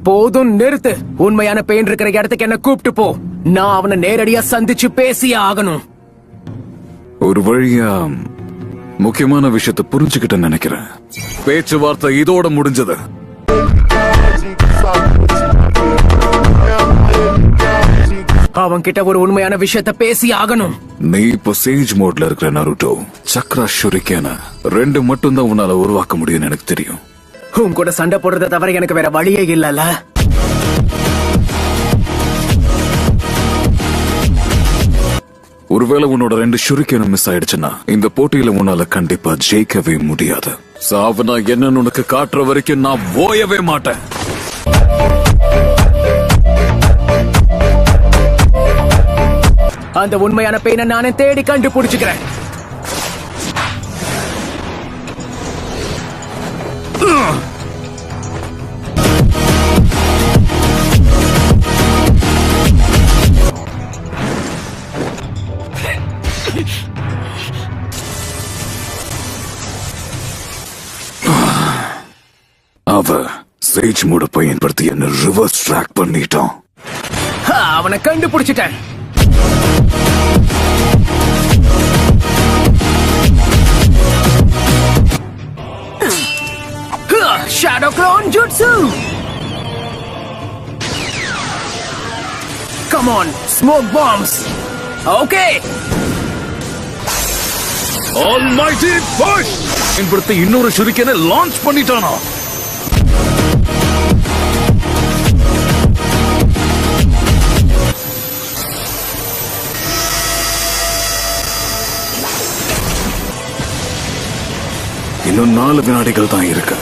போதும் நிறுத்து. உண்மையான பெயின் இருக்கிற இடத்துக்கு என்ன கூப்பிட்டு போ. நான் அவனை நேரடியா சந்திச்சு பேசியே ஆகணும். ஒரு வழியா முக்கியமான விஷயத்தை புரிஞ்சுக்கிட்டேன்னு நினைக்கிறேன். பேச்சுவார்த்தை இதோட முடிஞ்சது. அவன் கிட்ட ஒரு உண்மையான விஷயத்தை பேசி ஆகணும். நீ இப்போ சேஜ் மோட்ல இருக்கிற நருட்டோ. சக்ரா ஷுரிக்கேன 2 மட்டும்தான் உன்னால உருவாக்க முடியும்னு எனக்கு தெரியும். உன் கூட சண்டை போடுறத தவிர எனக்கு வேற வழியே இல்லல. ஒருவேளை உன்னோட 2 ஷுரிக்கேனும் மிஸ் ஆயிடுச்சுன்னா இந்த போட்டியில உன்னால கண்டிப்பா ஜெயிக்கவே முடியாது. சாவனா என்னன்னு உனக்கு காட்டுற வரைக்கும் நான் ஓயவே மாட்டேன். அந்த உண்மையான பெயினை நானே தேடி கண்டுபிடிச்சுக்கிறேன். அவ சேஜ் மூட பயன்படுத்தி என்ன ரிவர்ஸ் ட்ராக் பண்ணிட்டான். அவனை கண்டுபிடிச்சிட்டேன். Shadow Clone Jutsu! Come on, smoke bombs! Okay! Almighty push! பயன்படுத்தி இன்னொரு ஷுரிக்கேனை லான்ச் பண்ணிட்டானா? இன்னும் 4 வினாடிகள் தான் இருக்கு.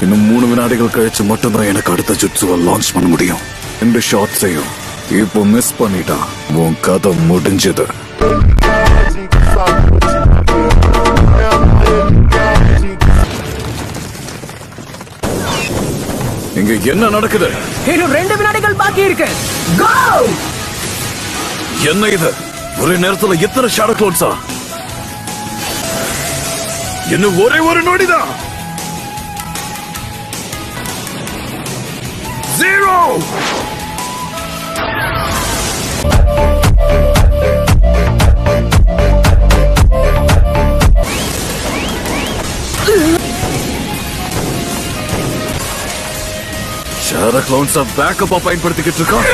இன்னும் 3 வினாடிகள் கழிச்சு மட்டும்தான் எனக்கு அடுத்த ஜுட்சுவை லான்ச் பண்ண முடியும். இந்த ஷாட்ஸையும் இப்போ மிஸ் பண்ணிட்டா உன் கதை முடிஞ்சது. இங்க என்ன நடக்குது? இன்னும் 2 வினாடிகள் பாக்கி இருக்கு. Go! என்ன இது? ஒரே நேரத்துல எத்தனை ஷேடோ க்ளோன்ஸா? இன்னும் ஒரே ஒரு நொடிதான். 0. ஷேடோ க்ளோன்ஸா பேக்கப்பா பயன்படுத்திக்கிட்டு இருக்கான்.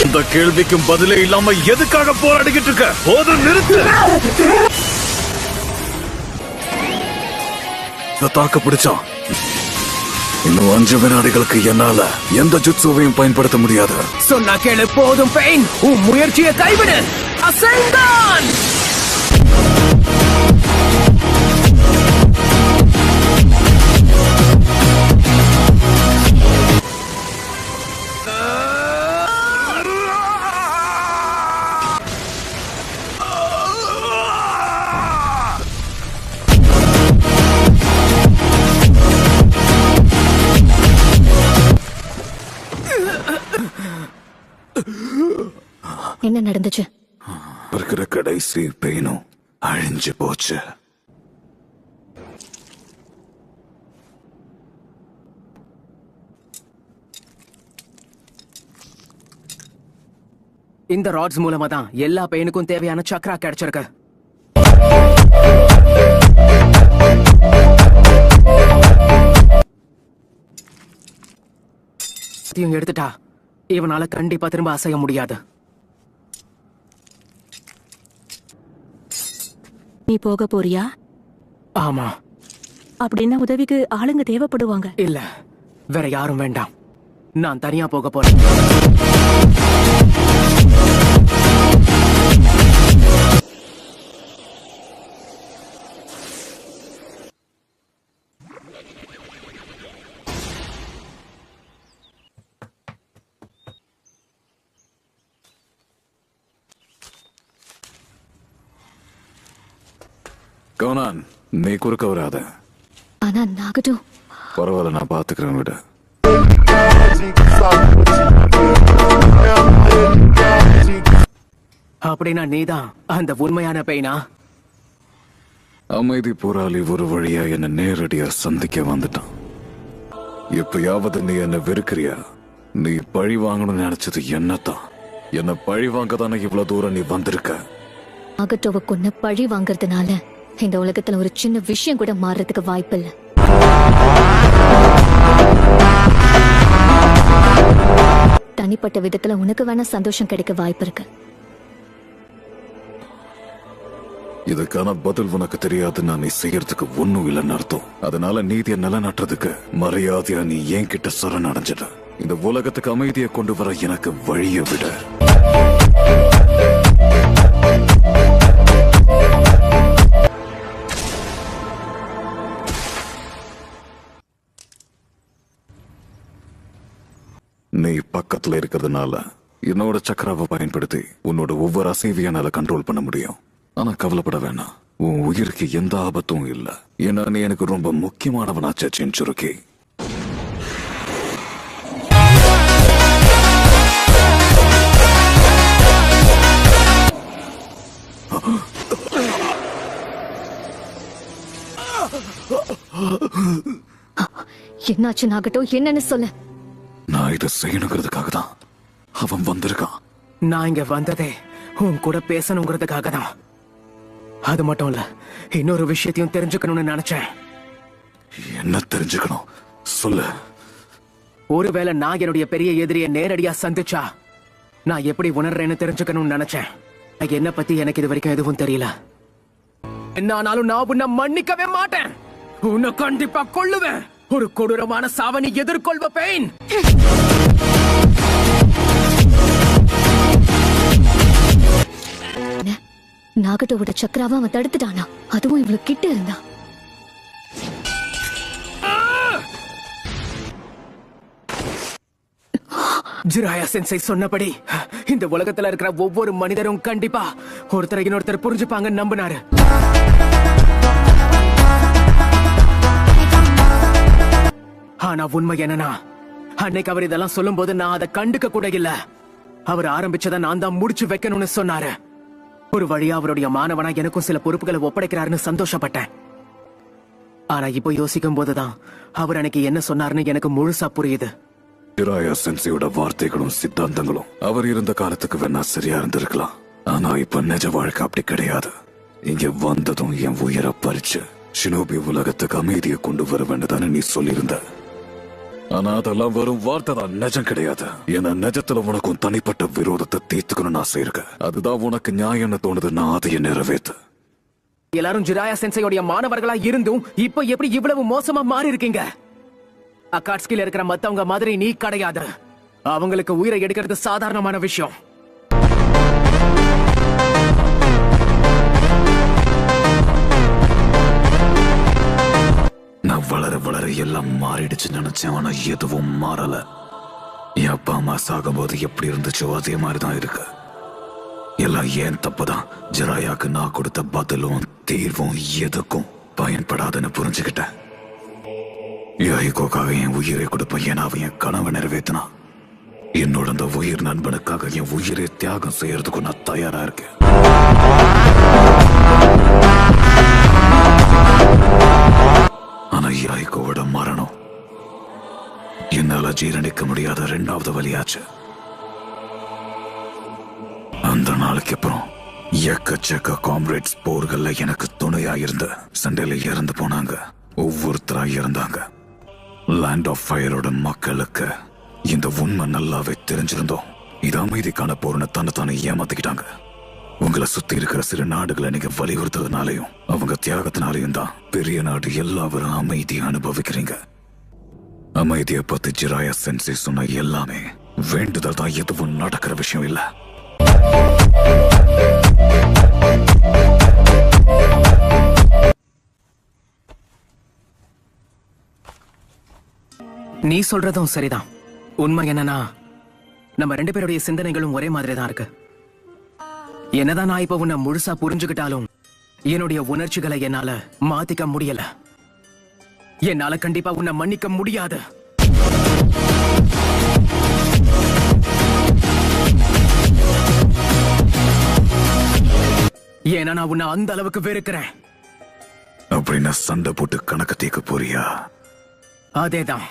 இந்த கேள்விக்கும் பதிலே இல்லாம எதுக்காக போராடிக்கிட்டு இருக்க? போதும் நிறுத்து. தாக்க பிடிச்சான். இன்னும் 5 வினாடிகளுக்கு என்னால எந்த ஜுட்சுவையும் பயன்படுத்த முடியாது. சொன்னா கேளு. போதும் பெயின். உன் முயற்சியை கைவிடு. அசைந்தான். என்ன நடந்துச்சு? இருக்கிற கடைசி பெயினும் அழிஞ்சு போச்சு. இந்த ராட்ஸ் மூலமா தான் எல்லா பெயினுக்கும் தேவையான சக்ரா கிடைச்சிருக்கு. எடுத்துட்டா இவனால கண்டிப்பா திரும்ப அசைய முடியாது. நீ போக போறியா? ஆமா. அப்படின்னா உதவிக்கு ஆளுங்க தேவைப்படுவாங்க. இல்ல, வேற யாரும் வேண்டாம். நான் தனியா போக போறேன். கோனான், நீ குறுக்க வராத. ஆனா நாகட்டு பரவாயில்ல, நான் பாத்துக்கிறேன். விட அப்படின்னா நீதான் அந்த உண்மையான பெயினா? அமைதி போராளி ஒரு வழியா என்ன நேரடியா சந்திக்க வந்துட்டான். எப்பயாவது நீ என்ன வெறுக்கிறியா? நீ பழி வாங்கணும்னு நினைச்சது என்னத்தான்? என்ன பழி வாங்க தானே இவ்வளவு தூரம் நீ வந்திருக்க. நாகட்டோவை கொன்னு பழி வாங்கறதுனால இந்த உலகத்துல ஒரு சின்ன விஷயம் கூட மாறுறதுக்கு வாய்ப்பில்லை. தனிப்பட்ட விதத்துல உனக்கு வேணா சந்தோஷம் கிடைக்க வாய்ப்பு இருக்கு. இதுக்கான பதில் உனக்கு தெரியாதுன்னா நீ செய்யறதுக்கு ஒண்ணும் இல்லைன்னு அர்த்தம். அதனால நீதியை நிலநாட்டுறதுக்கு மரியாதையா நீ என்கிட்ட சரணடைஞ்சிட. இந்த உலகத்துக்கு அமைதியை கொண்டு வர எனக்கு வழியை விட. நீ பக்கத்துல இருக்கிறதுனால என்னோட சக்கராவை பயன்படுத்தி உன்னோட ஒவ்வொரு அசைவையும் என்னால கண்ட்ரோல் பண்ண முடியும். ஆனா கவலைப்பட வேணாம், உன் உயிருக்கு எந்த ஆபத்தும் இல்ல. ஏன்னா நீ எனக்கு ரொம்ப முக்கியமானவனாச்சே செஞ்சுருக்கி. என்னாச்சு நாகட்டோ? என்னன்னு சொல்லு. நான் இதை செய்யணுங்கிறதுக்காக தான் அவன் வந்திருக்கான். நான் இங்க வந்ததே உன் கூட பேசணுங்கிறதுக்காக தான். அது மட்டும் இல்ல, இன்னொரு விஷயத்தையும் தெரிஞ்சுக்கணும்னு நினைச்சேன். என்ன தெரிஞ்சுக்கணும் சொல்லு. ஒருவேளை நான் என்னுடைய பெரிய எதிரியை நேரடியா சந்திச்சா நான் எப்படி உணர்றேன்னு தெரிஞ்சுக்கணும்னு நினைச்சேன். என்ன பத்தி எனக்கு இது வரைக்கும் எதுவும் தெரியல. என்னானாலும் நான் உன்னை மன்னிக்கவே மாட்டேன். உன்னை கண்டிப்பா கொல்லுவேன். ஒரு கொடூரமான சாவணி எதிர்கொள்வ பெயின். நாகட்டோவோட சக்கராவை அவன் தடுத்துட்டானா? அதுவும் இவ்வளவு கிட்ட இருந்தா. ஜிராயா சென்சை சொன்னபடி இந்த உலகத்துல இருக்கிற ஒவ்வொரு மனிதரும் கண்டிப்பா ஒருத்தரை இன்னொருத்தர் புரிஞ்சுப்பாங்க நம்பினாரு. ஆனா உண்மை என்னன்னா, அன்னைக்கு அவர் இதெல்லாம் சொல்லும் போது நான் அதை கண்டுக்க கூட இல்ல. அவர் ஆரம்பிச்சதை நான் தான் முடிச்சு வைக்கணும்னு சொன்னாரு. ஒரு வழியா அவருடைய மாணவனா எனக்கும் சில பொறுப்புகளை ஒப்படைக்கிறாருன்னு சந்தோஷப்பட்டேன். ஆனா இப்போ யோசிக்கும் போதுதான் அவர் அன்னைக்கு என்ன சொன்னாருன்னு எனக்கு முழுசா புரியுது. ஜிராயா சென்சையோட வார்த்தைகளும் சித்தாந்தங்களும் அவர் இருந்த காலத்துக்கு வேணா சரியா இருந்திருக்கலாம். ஆனா இப்ப நிஜ வாழ்க்கை அப்படி கிடையாது. இங்க வந்ததும் என் உயிரை பறிச்சு ஷினோபி உலகத்துக்கு அமைதியை கொண்டு வர வேண்டியதானே நீ சொல்லியிருந்த. ஆனா அதெல்லாம் வெறும் வார்த்தை தான், நிஜம் கிடையாது. ஏன்னா நிஜத்துல உனக்கும் தனிப்பட்ட விரோதத்தை தீர்த்துக்கணும்னு ஆசை இருக்கு. அதுதான் உனக்கு நியாயம்னு தோணுது. நான் அதையே நிறைவேற்று. எல்லாரும் ஜிராயா சென்சையோட மாணவர்களா இருந்தும் இப்ப எப்படி இவ்வளவு மோசமா மாறி இருக்கீங்க? அகாட்ஸ்கில இருக்கிற மத்தவங்க மாதிரி நீ கிடையாது. அவங்களுக்கு உயிரை எடுக்கிறது சாதாரணமான விஷயம். நான் வளர வளர எல்லாம் மாறிடுச்சு நினைச்சேன். ஆனா எதுவும் மாறல. என் அப்பா அம்மா சாகும்போது எப்படி இருந்துச்சோ அதே மாதிரிதான் இருக்கு. எல்லாம் ஏன் தப்புதான். ஜிராயாக்கு நான் கொடுத்த பதிலும் தீர்வும் எதுக்கும் பயன்படாதுன்னு புரிஞ்சுக்கிட்டேன். யாய்கோக்காக என் உயிரை கொடுப்பேன். ஏன்னா அவன் என் கனவை நிறைவேற்றினான். என்னோட அந்த உயிர் நண்பனுக்காக என் உயிரை தியாகம் செய்யறதுக்கும் நான் தயாரா இருக்கேன். ஆனா யாய்கோவோட மரணம் என்னால ஜீரணிக்க முடியாத 2வது வழியாச்சு. அந்த நாளைக்கு அப்புறம் எக்கச்சக்க காம்ரேட்ஸ் போர்கள்ல எனக்கு துணையா இருந்த சண்டையில இறந்து போனாங்க. ஒவ்வொருத்தரா இறந்தாங்க. லேண்ட் ஆஃப் ஃபயரோட மக்களுக்கு இந்த உண்மை நல்லாவே தெரிஞ்சிருந்தோம். இது அமைதிக்கான போர்னு தன்னைத்தானே ஏமாத்திக்கிட்டாங்க. உங்களை சுத்தி இருக்கிற சிறு நாடுகளை நீங்க வலியுறுத்துறதுனாலையும் அவங்க தியாகத்தினாலையும் தான் பெரிய நாடு எல்லாரும் அமைதியை அனுபவிக்கிறீங்க. அமைதியை பத்தி ஜிராயா சென்சை சொன்ன எல்லாமே வேண்டுதல் தான், எதுவும் நடக்கிற விஷயம் இல்ல. நீ சொல்றதும் சரிதான். உண்மை என்னன்னா, நம்ம 2 பேருடைய சிந்தனைகளும் ஒரே மாதிரி தான் இருக்கு. என்னதான் நான் இப்ப உன்னை முழுசா புரிஞ்சுக்கிட்டாலும் என்னுடைய உணர்ச்சிகளை என்னால மாத்திக்க முடியல. என்னால கண்டிப்பா உன்னை மன்னிக்க முடியாது. ஏன்னா நான் உன்னை அந்த அளவுக்கு வெறுக்கிறேன். அப்படின்னா சண்டை போட்டு கணக்கு தீர்க்க போறியா? அதேதான்.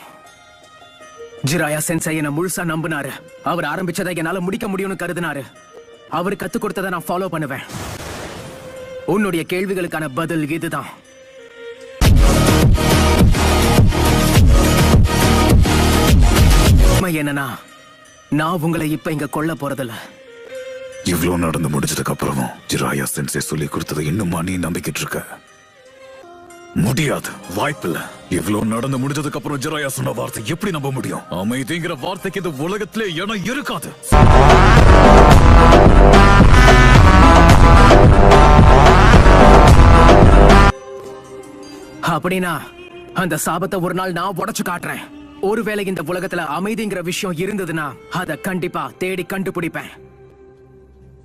ஜிராயா சென்சை என்ன முழுசா நம்பினாரு. அவர் ஆரம்பிச்சதை என்னால முடிக்க முடியும்னு கருதினாரு. அவர் கத்து கொடுத்ததை நான் ஃபாலோ பண்ணுவேன். உன்னுடைய கேள்விகளுக்கான பதில் இதுதான். என்னன்னா, நான் உங்களை இப்ப இங்க கொல்ல போறதில்ல. இவ்ளோ நடந்து முடிஞ்சதுக்கு அப்புறமும் ஜிராயா சென்சே சொல்லி கொடுத்ததை இன்னுமா நீ நம்பிக்கிட்டு இருக்க? முடியாது, வாய்ப்பில்ல. இவ்ளோ நடந்து முடிஞ்சதுக்கு அப்புறம் ஜிராயா சொன்ன வார்த்தை எப்படி நம்ப முடியும்? அமைதிங்கிற வார்த்தைக்கு இந்த உலகத்திலே இடம் இருக்காது. அப்படின்னா அந்த சாபத்தை ஒரு நாள் நான் உடைச்சு காட்டுறேன். ஒருவேளை இந்த உலகத்துல அமைதிங்கிற விஷயம் இருந்ததுன்னா அதை கண்டிப்பா தேடி கண்டுபிடிப்பேன்.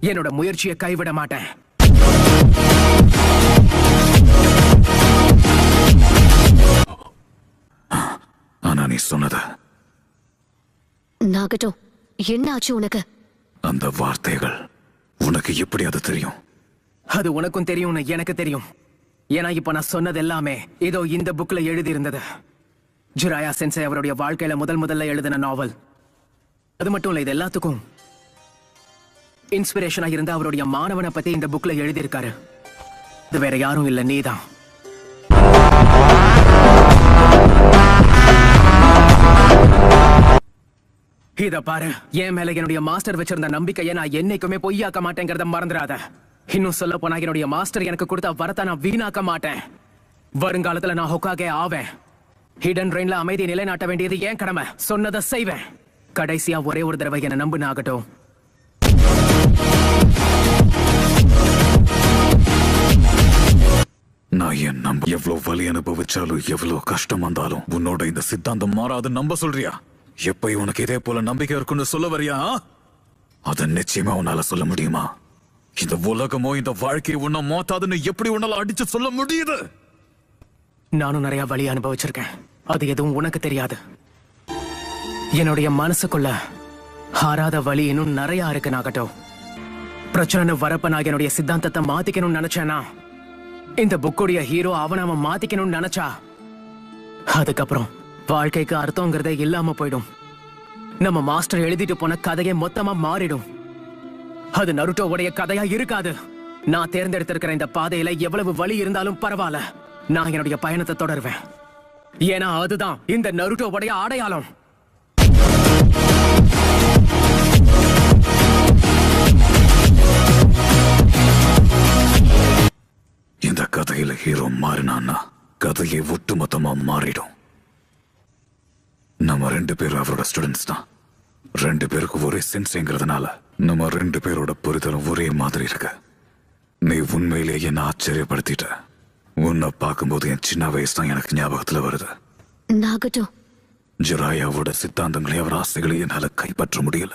என்னோட முயற்சியை கைவிட மாட்டேன். ஆனா நீ சொன்னத நாகட்டோ, என்ன ஆச்சு உனக்கு? அந்த வார்த்தைகள் உனக்கு எப்படி அது தெரியும்? அது உனக்கும் தெரியும்னு எனக்கு தெரியும். ஏன்னா இப்ப நான் சொன்னது எல்லாமே இதோ இந்த புக்ல எழுதி இருந்தது. ஜிராயா சென்சை அவருடைய வாழ்க்கையில முதல்ல எழுதின நாவல். அது மட்டும் இல்ல, இது எல்லாத்துக்கும் இன்ஸ்பிரேஷனா இருந்த அவருடைய மாணவனை பத்தி இந்த புக்ல எழுதி இருக்காரு. இது வேற யாரும் இல்ல, நீதான். இத பாரு, என் மேல என்னுடைய மாஸ்டர் வச்சிருந்த நம்பிக்கையை நான் என்னைக்குமே பொய்யாக்க மாட்டேங்கிறத மறந்துடாத. இன்னும் சொல்ல போனா என்னுடைய மாஸ்டர் எனக்கு கொடுத்த வரத்தை நான் வீணாக்க மாட்டேன். வருங்காலத்துல நான் ஹொக்காகே ஆவேன். ஹிடன் ரெயின்ல அமைதி நிலைநாட்ட வேண்டியது ஏன் கடமை. சொன்னதை செய்வேன். கடைசியா ஒரே ஒரு தடவை என்ன நம்புன ஆகட்டும். நான் என் நம்ப எவ்வளவு வலி அனுபவிச்சாலும் எவ்வளவு கஷ்டம் வந்தாலும் உன்னோட இந்த சித்தாந்தம் மாறாது நம்ப சொல்றியா? எப்ப உனக்கு இதே போல நம்பிக்கை இருக்குன்னு சொல்ல வரியா? அத நிச்சயமா உன்னால சொல்ல முடியுமா? இந்த உலகமோ இந்த வாழ்க்கையை உன்ன மோத்தாதுன்னு எப்படி உன்னால அடிச்சு சொல்ல முடியுது? நானும் நிறைய வலி அனுபவிச்சிருக்கேன். அது எதுவும் உனக்கு தெரியாது. என்னுடைய மனசுக்குள்ள ஆறாத வலி இன்னும் நிறைய இருக்கு நாகட்டும். பிரச்சனை வரப்ப நான் என்னுடைய சித்தாந்தத்தை மாத்திக்கணும்னு நினைச்சேனா, இந்த புக்குடைய ஹீரோ அவனை அவன் மாத்திக்கணும்னு நினைச்சா, அதுக்கப்புறம் வாழ்க்கைக்கு அர்த்தங்கிறதே இல்லாம போயிடும். நம்ம மாஸ்டர் எழுதிட்டு போன கதையை மொத்தமா மாறிடும். அது நருட்டோவுடைய கதையா இருக்காது. நான் தேர்ந்தெடுத்திருக்கிற இந்த பாதையில எவ்வளவு வலி இருந்தாலும் பரவாயில்ல, நான் என்னுடைய பயணத்தை தொடருவேன். ஏன்னா அதுதான் இந்த நருட்டோவுடைய அடையாளம். இந்த கதையில ஹீரோ மாறினான்னா கதையை ஒட்டுமொத்தமா மாறிடும். நம்ம 2 பேரும் அவரோட ஸ்டூடெண்ட்ஸ் தான். 2 பேருக்கு ஒரே சென்ஸ்ங்கிறதுனால நம்ம 2 பேரோட புரிதலும் ஒரே மாதிரி இருக்கு. நீ உண்மையிலேயே என்ன ஆச்சரியப்படுத்திட்ட. உன்னை பார்க்கும்போது என் சின்ன வயசு தான் எனக்கு ஞாபகத்துல வருது. நாகட்டோ, ஜிராயாவோட சித்தாந்தங்களையும் அவர் ஆசைகளையும் என்னால கைப்பற்ற முடியல.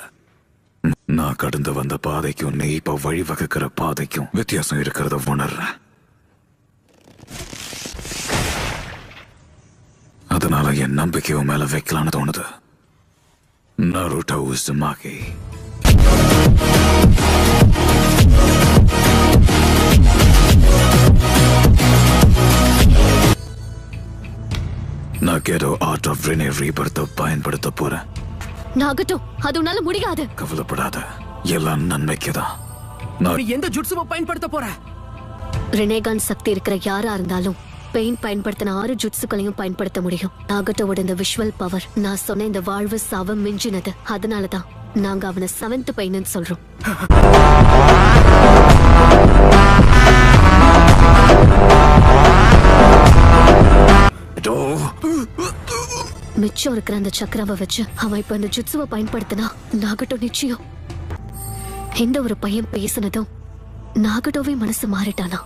நான் கடந்து வந்த பாதைக்கும் நீ இப்ப வழிவகுக்கிற பாதைக்கும் வித்தியாசம் இருக்கிறத உணர்றேன். அதனால என் நம்பிக்கையோ மேல வைக்கலான்னு தோணுது. Naruto Uzumaki. நான் கேடோ ஆர்ட் ஆஃப் ரெனே ரீபர்த்தை பயன்படுத்த போறேன். நாகட்டோ, அது உன்னால முடியாது. கவலைப்படாத, எல்லாம் நன்மைக்குதான். நீ எந்த ஜுட்சுவை பயன்படுத்த போற? ரினேகான் சக்தி இருக்கிற யாரா இருந்தாலும் பெயின் பயன்படுத்தின 6 ஜுட்சுக்களையும் பயன்படுத்த முடியும். நாகட்டோவோட இந்த விஷுவல் பவர் நான் சொன்ன இந்த வாழ்வு சாவ மிஞ்சினது. அதனாலதான் நாங்க அவனை 7th பெயின்னு சொல்றோம். மிச்சம் இருக்கிற அந்த சக்கராவை வச்சு அவன் இப்ப அந்த ஜுட்சுவை பயன்படுத்தினா நாகட்டோ நிச்சயம். எந்த ஒரு பையன் பேசினதும் நாகட்டோவே மனசு மாறிட்டானா?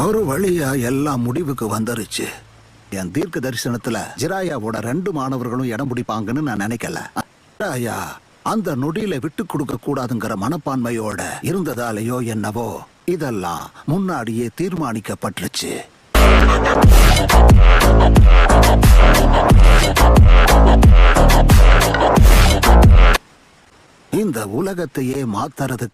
ஒரு வழியா எல்லாம் முடிவுக்கு வந்துருச்சு. என் தீர்க்க தரிசனத்துல ஜிராயாவோட 2 மாணவர்களும் இடம் பிடிப்பாங்கன்னு நான் நினைக்கல. ஜிராயா அந்த நொடியில விட்டு கொடுக்க கூடாதுங்கிற மனப்பான்மையோட இருந்ததாலேயோ என்னவோ இதெல்லாம் முன்னாடியே தீர்மானிக்கப்பட்டுருச்சு. இந்த உலகத்தையே மாத்துறதுக்கு